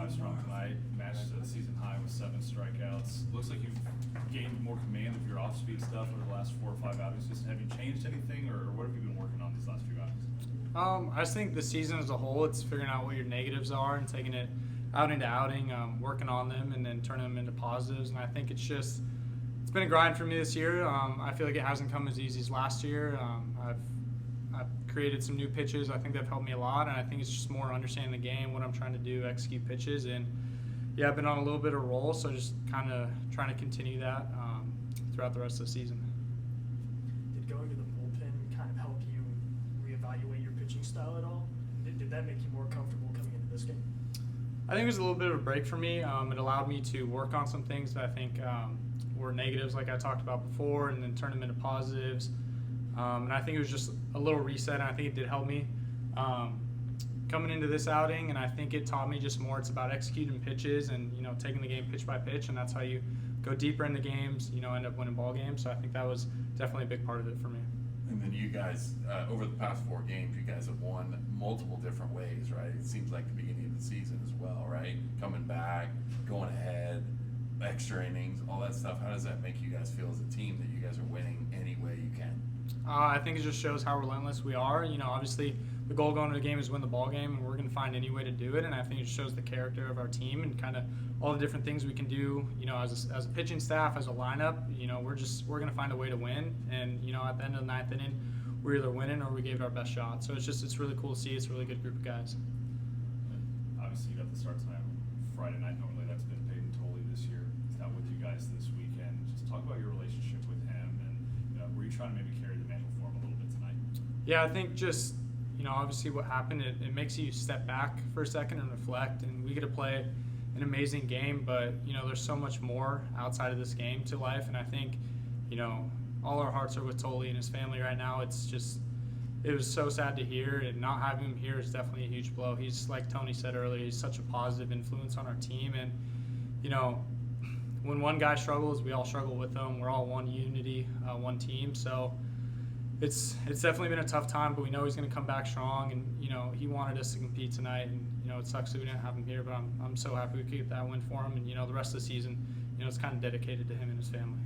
5 strong tonight, matched a season high with 7 strikeouts. Looks like you've gained more command of your off-speed stuff over the last 4 or 5 outings. Just, have you changed anything, or what have you been working on these last few outings? I just think the season as a whole, it's figuring out what your negatives are and taking it outing to outing, working on them, and then turning them into positives. And I think it's been a grind for me this year. I feel like it hasn't come as easy as last year. I've created some new pitches. I think they've helped me a lot, and I think it's just more understanding the game, what I'm trying to do, execute pitches, and yeah, I've been on a little bit of a roll, so just kind of trying to continue that throughout the rest of the season. Did going to the bullpen kind of help you reevaluate your pitching style at all? Did that make you more comfortable coming into this game? I think it was a little bit of a break for me. It allowed me to work on some things that I think were negatives, like I talked about before, and then turn them into positives. And I think it was just a little reset, and I think it did help me coming into this outing. And I think it taught me just more. It's about executing pitches and taking the game pitch by pitch, and that's how you go deeper into games. End up winning ball games. So I think that was definitely a big part of it for me. And then you guys, over the past 4 games, you guys have won multiple different ways, right? It seems like the beginning of the season as well, right? Coming back, going ahead, extra innings, all that stuff. How does that make you guys feel as a team that you guys are winning any way you can? I think it just shows how relentless we are. Obviously the goal going to the game is win the ball game, and we're going to find any way to do it. And I think it shows the character of our team and kind of all the different things we can do. As a pitching staff, as a lineup, we're going to find a way to win. And at the end of the 9th inning, we're either winning or we gave it our best shot. So it's really cool to see. It's a really good group of guys. And obviously, you got the start tonight, Friday night. Normally, that's been Peyton Tolley this year. He's not with you guys this weekend. Just talk about your relationship with him, and were you trying to maybe carry the mantle for him a little bit tonight? Yeah, I think just obviously what happened, it makes you step back for a second and reflect. And we get to play an amazing game, but there's so much more outside of this game to life. And I think all our hearts are with Tolley and his family right now. It was so sad to hear, and not having him here is definitely a huge blow. He's, like Tony said earlier, he's such a positive influence on our team. And when one guy struggles, we all struggle with them. We're all one unity, one team. So it's definitely been a tough time, but we know he's going to come back strong. And he wanted us to compete tonight, and it sucks that we didn't have him here, but I'm so happy we could get that win for him. And the rest of the season, it's kind of dedicated to him and his family.